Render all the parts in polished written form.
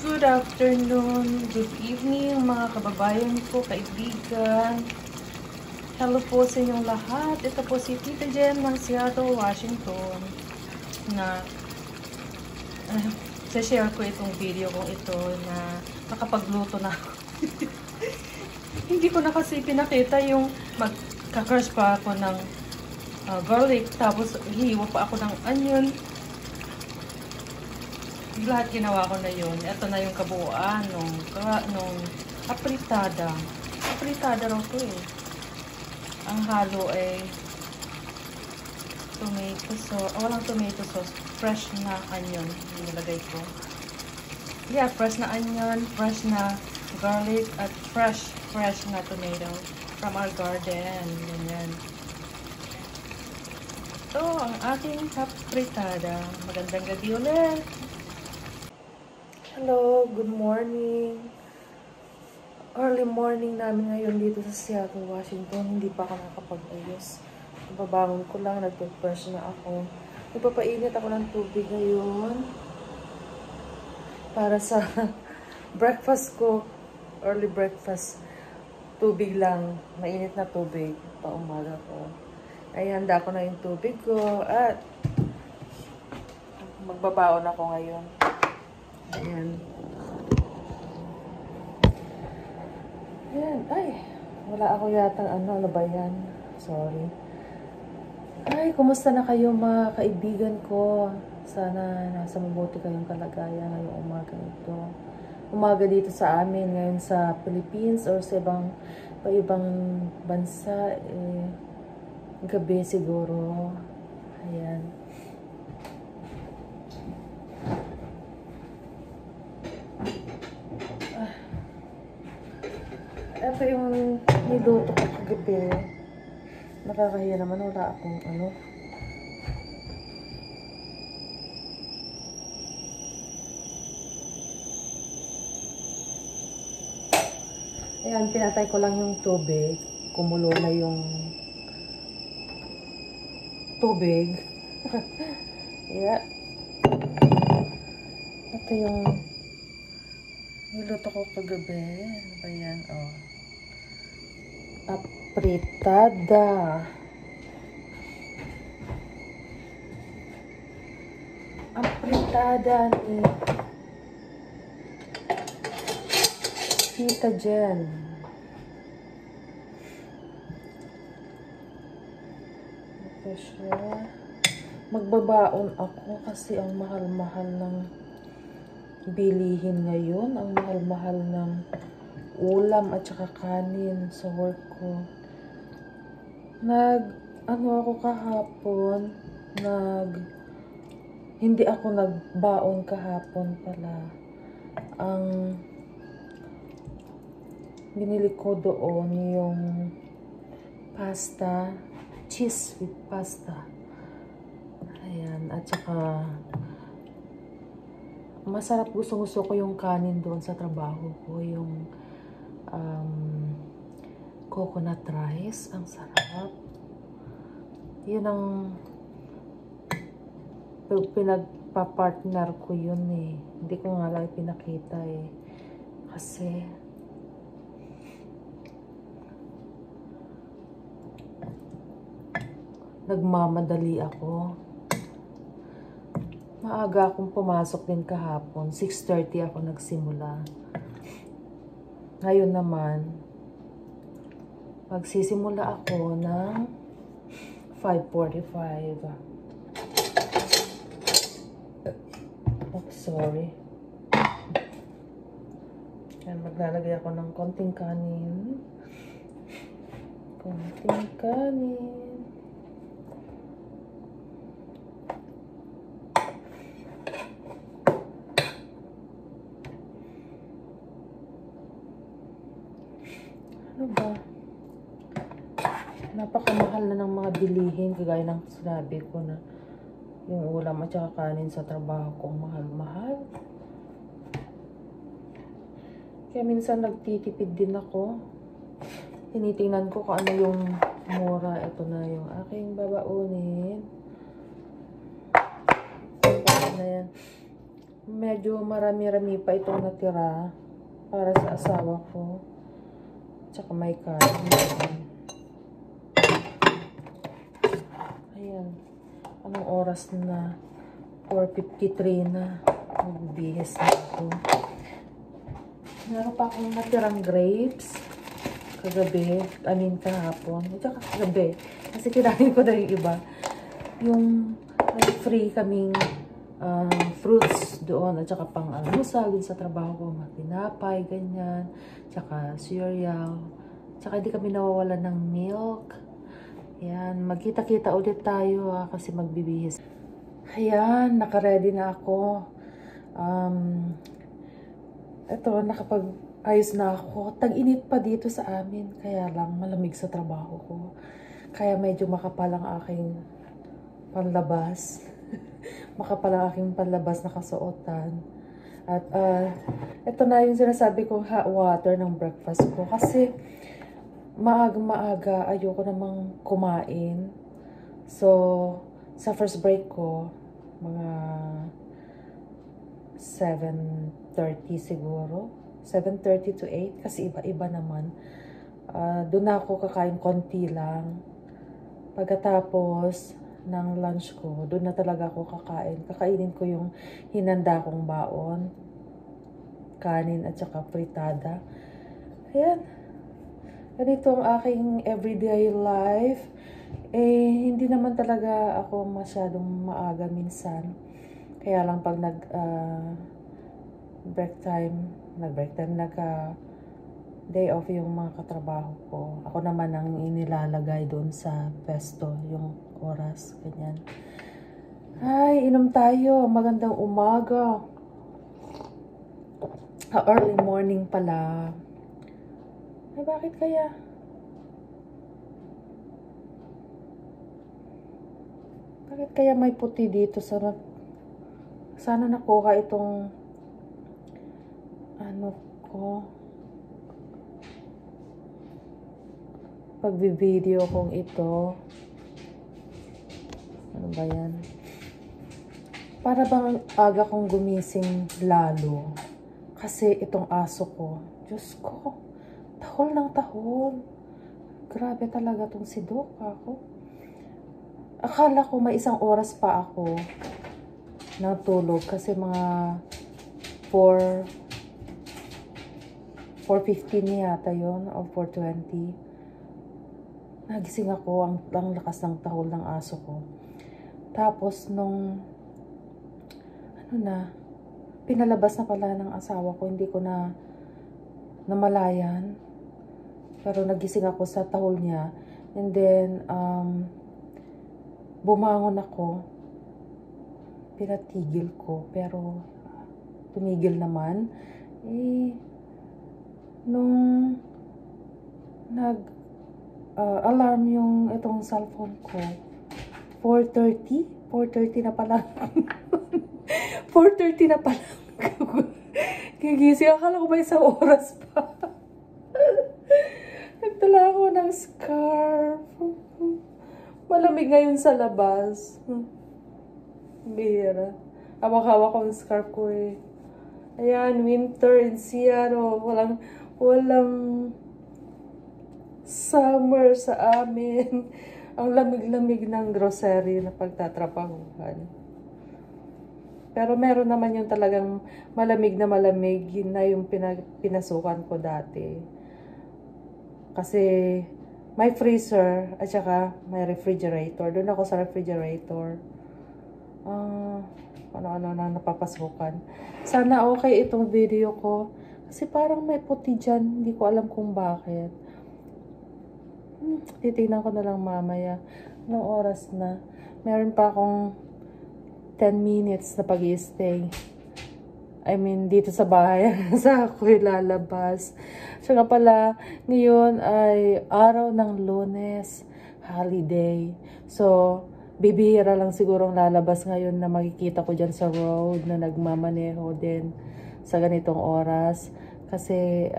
Good afternoon, good evening mga kababayan ko, kaibigan. Hello po sa inyong lahat. Ito po si Tita Jen ng Seattle, Washington na share ko itong video kong ito na nakapagluto na ako. Hindi ko na kasi pinakita yung magka-crush pa ako ng garlic, tapos hiwa pa ako ng onion. Lahat ginawa ko na yun. Ito na yung kabuuan nung apritada. Apritada raw to eh. Ang halo ay tomato sauce. Walang tomato sauce. Fresh na onion. Nilagay ko. Yeah, fresh na onion, fresh na garlic, at fresh na tomato from our garden. Ganyan. Ito ang aking apritada. Magandang gabi ulit. Hello, good morning. Early morning namin ngayon dito sa Seattle, Washington. Hindi pa ako nakapag-ayos. Babangon ko lang, nag-brush na ako. Nagpapainit ako ng tubig ngayon para sa breakfast ko. Early breakfast. Tubig lang. Mainit na tubig. Paumaga ko. Ay, handa ko na yung tubig ko. At magbabaon ako ngayon. Ayan. Ayan. Ay, wala ako yata ano ba yan? Sorry. Ay, kumusta na kayo mga kaibigan ko? Sana nasa mabuti kayong kalagayan ngayong umaga ito. Umaga dito sa amin, ngayon sa Philippines or sa ibang bansa, gabi siguro. Ayan. Ito yung niluto ko kagabi. Nakakahiya naman, wala akong ano. Ayan, pinatay ko lang yung tubig. Kumulo na yung tubig. Yeah. Ito yung niluto ko kagabi. Ano ba yan? Oh. Apritada. Apritada ni Tita Jen. Ito siya. Magbabaon ako kasi ang mahal-mahal ng bilihin ngayon. Ang mahal-mahal ng ulam at saka kanin sa work ko. Ako kahapon, hindi ako nagbaon kahapon pala. Ang binili ko doon yung pasta, cheese with pasta. Ayan, at saka masarap, gusto ko yung kanin doon sa trabaho ko, yung coconut rice, ang sarap. Yun ang pinagpa-partner ko yun eh. Hindi ko nga lang pinakita eh. Kasi nagmamadali ako. Maaga akong pumasok din kahapon. 6:30 ako nagsimula. Ngayon naman, magsisimula ako ng 5:45. Oh, sorry. Yan, maglalagay ako ng konting kanin. Konting kanin. Ano ba? Napakamahal na ng mga bilihin, kagaya ng sinabi ko na yung ulam at saka kanin sa trabaho ko, mahal-mahal. Kaya minsan nagtitipid din ako. Tinitingnan ko kung ano yung mura. Ito na yung aking babaunin. Ito na yan. medyo marami-rami pa itong natira para sa asawa ko. Tsaka may kanin. Ayan. Anong oras na? 4:53 na. Magbihis na ito. Meron pa akong natirang grapes. Kagabi. Kahapon. Tsaka kagabi. Kasi kinain ko na yung iba. Yung free kaming fruits doon. At saka pang almusal din sa trabaho ko. Pinapay, ganyan. Tsaka cereal. Tsaka hindi kami nawawalan ng milk. Ayan. Magkita-kita ulit tayo kasi magbibihis. Ayan. Naka-ready na ako. Ito, nakapag-ayos na ako. Tag-init pa dito sa amin. Kaya lang, malamig sa trabaho ko. Kaya medyo makapal ang aking panlabas. Makapal ang aking panlabas na kasuotan. At ito na yung sinasabi kong hot water ng breakfast ko. Kasi maaga ayoko namang kumain. So, sa first break ko, mga 7:30 siguro. 7:30 to 8 kasi iba-iba naman. Doon na ako kakain konti lang. Pagkatapos ng lunch ko, doon na talaga ako kakain. Kakainin ko yung hinanda kong baon. Kanin at saka fritada. Ayan. Ganito ang aking everyday life. Hindi naman talaga ako masyadong maaga minsan. Kaya lang pag break time, day off yung mga katrabaho ko. Ako naman ang inilalagay doon sa pesto, yung oras, ganyan. Ay, inom tayo. Magandang umaga. Early morning pala. Ay, bakit kaya? Bakit kaya may puti dito sa... Sana nakuha itong ano ko. Pagbi-video kong ito. Ano ba yan? Para bang aga kong gumising lalo. Kasi itong aso ko. Diyos ko. Tahol ng tahol. Grabe talaga tong si Doc ako. Akala ko may isang oras pa ako natulog kasi mga 4:15 yata yun o 4:20. Nagising ako, ang lakas ng tahol ng aso ko. Tapos nung pinalabas na pala ng asawa ko, hindi ko na namalayan. Pero nagising ako sa tahol niya. And then bumangon ako. Pinatigil ko, pero tumigil naman. Nung nag-alarm yung itong cellphone ko, 4:30 na pala. 4:30 na pala. Gigising, akala ko ba isang oras pa. Nagtala ako ng scarf. Malamig ngayon sa labas. Bihira. Hawak-hawak ko ang scarf ko eh. Ayan, winter in Seattle. Walang summer sa amin. Ang lamig-lamig ng grocery na pagtatrabahuhan. Pero meron naman yung talagang malamig na malamig. Yun na yung pinasukan ko dati. Kasi may freezer at saka may refrigerator. Doon ako sa refrigerator. Ano-ano na napapasukan. Sana okay itong video ko. Kasi parang may puti dyan. Hindi ko alam kung bakit. Titignan ko na lang mamaya. Anong oras na? Meron pa akong 10 minutes na pag-i-stay. I mean, dito sa bahay. Sa ako ilalabas. Saka pala, ngayon ay araw ng Lunes. Holiday. So, bibihira lang sigurong lalabas ngayon na makikita ko dyan sa road na nagmamaneho din sa ganitong oras. Kasi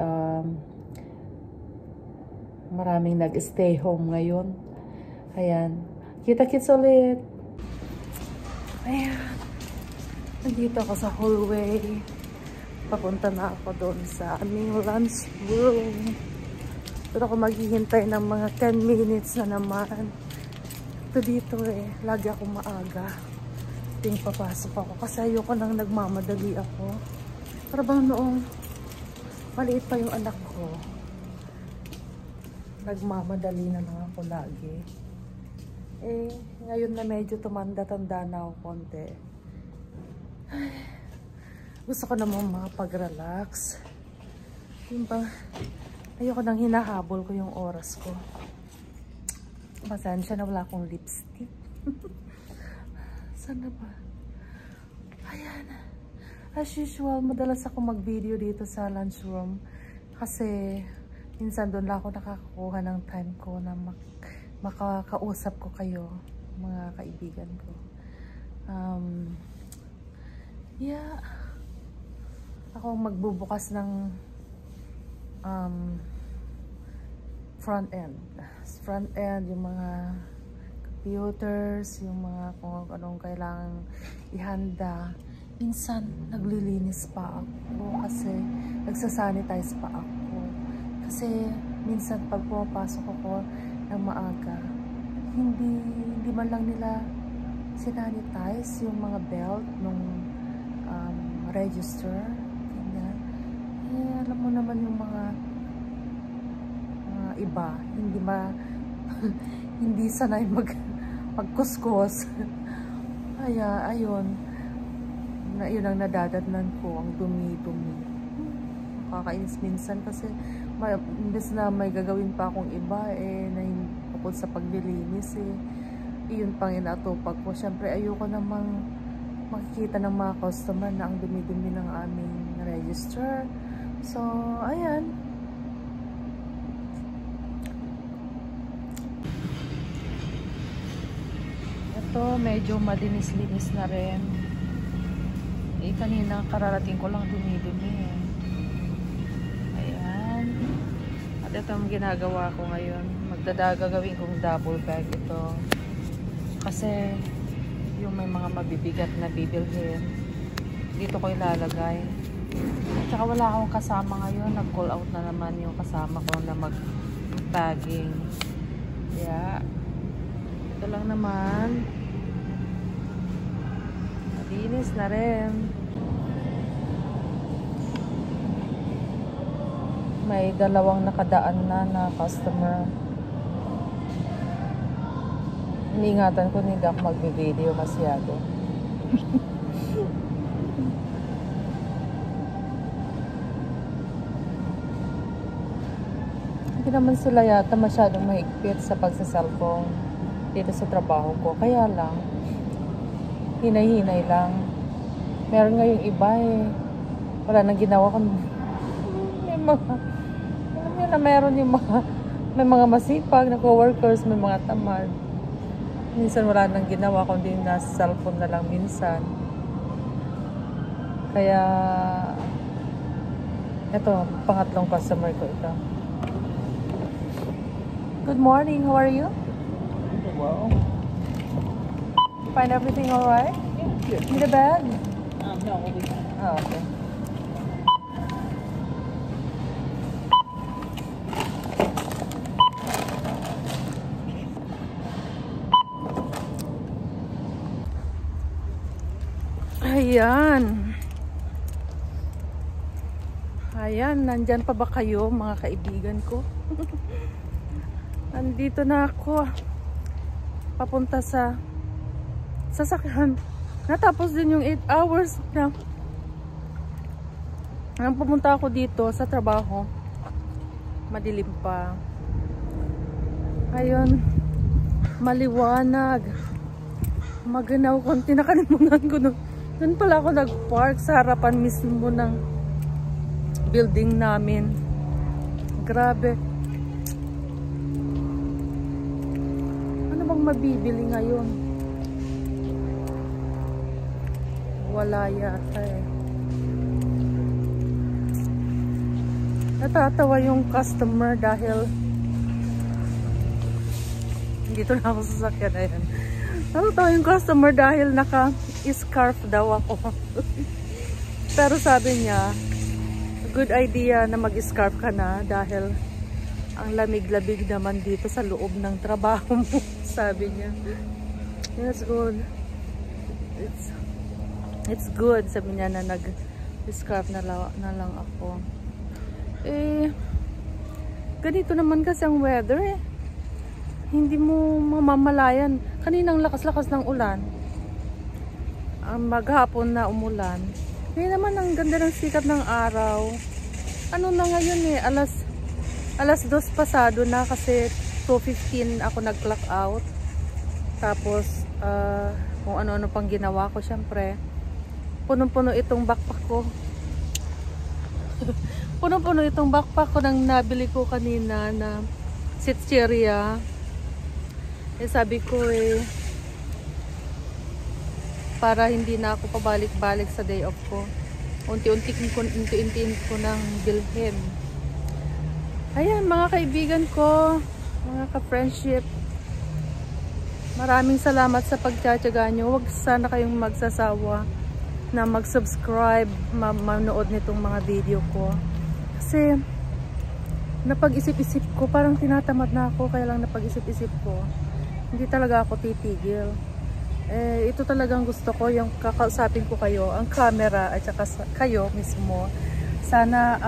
maraming nag-stay home ngayon. Ayan. Kita-kits ulit. Ayan. Nandito ako sa hallway. Papunta na ako doon sa aming lunch room. Pero ako maghihintay ng mga 10 minutes na naman. Ito dito lagi ako maaga. Ting papasok ako kasi ayoko nang nagmamadali ako. Para bang noong maliit pa yung anak ko, nagmamadali na lang ako lagi. Ngayon na medyo tumanda-tanda na ako konti. Ay, gusto ko namang makapag-relax. Ayoko nang hinahabol ko yung oras ko. Pasensya na wala akong lipstick. Sana ba? Ayan. As usual, madalas ako mag-video dito sa lunchroom. Kasi minsan doon lang ako nakakakuha ng time ko na makakausap ko kayo, mga kaibigan ko. Yeah. Ako magbubukas ng front end, yung mga computers, yung mga kung anong kailangan ihanda. Minsan naglilinis pa ako kasi nagsasanitize pa ako. Kasi minsan pag pumapasok ako ng maaga, hindi man lang nila sinanitize yung mga belt nung register. Ganyan. Alam mo naman yung mga iba, hindi sanay magkuskos. Ayun. Yun ang nadadatnan ko, ang dumi-dumi. Kakainis minsan kasi imbes na may gagawin pa akong iba na kapag sa paglilinis iyon pang inatupag ko. Syempre ayoko namang makikita ng mga customer na ang dumi-dumi ng aming register. So ayan. Ito medyo madinis-linis na rin. Kanina kararating ko lang dumi-dumi Ayan. At ito ang ginagawa ko ngayon. Gagawin kong double bag ito. Kasi yung may mga mabibigat na bibilhin, dito ko ilalagay. At saka wala akong kasama ngayon. Nag-call out na naman yung kasama ko na mag-bagging. Yeah. Ito lang naman. Malinis na rin. May dalawang nakadaan na customer. Iniingatan ko hindi ako mag-video masyado. Hindi naman sila yata masyadong mahigpit sa pagsa-cellphone dito sa trabaho ko. Kaya lang, hinay-hinay lang. Meron nga yung iba wala nang ginawa kung meron yung may mga masipag na co-workers, may mga tamad. Minsan wala nang ginawa kundi nasa cellphone na lang minsan. Kaya ito, pangatlong customer ko ito. Good morning, how are you? Well, Find everything alright? yeah. Need a bag? No, we'll be fine. Oh, okay. Ayan, nandyan pa ba kayo mga kaibigan ko? Nandito na ako. Papunta sa sasakyan. Natapos din yung 8 hours na nang pumunta ako dito sa trabaho. Madilim pa. Ayun, maliwanag. Maganaw konti. Nakalimutan ko doon pala ako nag-park sa harapan mismo ng building namin. Grabe. Ano bang mabibili ngayon? Wala yata Natatawa yung customer dahil dito na ako sa sasakyan. Ayan. Natatawa yung customer dahil mag-scarf daw ako. Pero sabi niya, good idea na mag-scarf ka na dahil ang lamig-lamig naman dito sa loob ng trabaho mo. Sabi niya. Yes, good. It's good. Sabi niya na nag-scarf na lang ako. Eh, ganito naman kasi ang weather eh. Hindi mo mamamalayan. Kaninang lakas-lakas ng ulan. Maghapon na umulan. Ngayon naman ang ganda ng sikat ng araw. Ano na ngayon eh, alas 2 pasado na kasi 2:15 ako nag-clock out. Tapos kung ano-ano pang ginawa ko, syempre. Punong-puno itong backpack ko. Punong-puno itong backpack ko nang nabili ko kanina na sitcheria. Eh sabi ko eh, para hindi na ako pabalik-balik sa day off ko. Unti-untiin ko nang bilhin. Ayan, mga kaibigan ko, mga ka-friendship, maraming salamat sa pagtsatsaga nyo. Huwag sana kayong magsasawa na mag-subscribe, manood nitong mga video ko. Kasi, napag-isip-isip ko, parang tinatamad na ako, kaya lang napag-isip-isip ko. Hindi talaga ako titigil. Eh, ito talagang gusto ko, yung kakausapin ko kayo, ang camera at saka kayo mismo. Sana,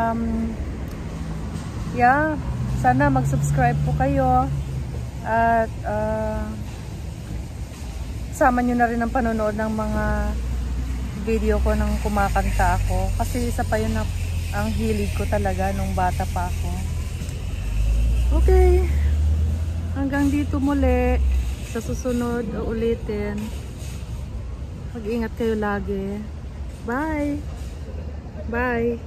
sana mag-subscribe po kayo at sama nyo na rin ang panonood ng mga video ko nang kumakanta ako. Kasi isa pa yun na ang hilig ko talaga nung bata pa ako. Okay. Hanggang dito muli. Sa susunod, ulitin. Mag-ingat kayo lagi. Bye! Bye!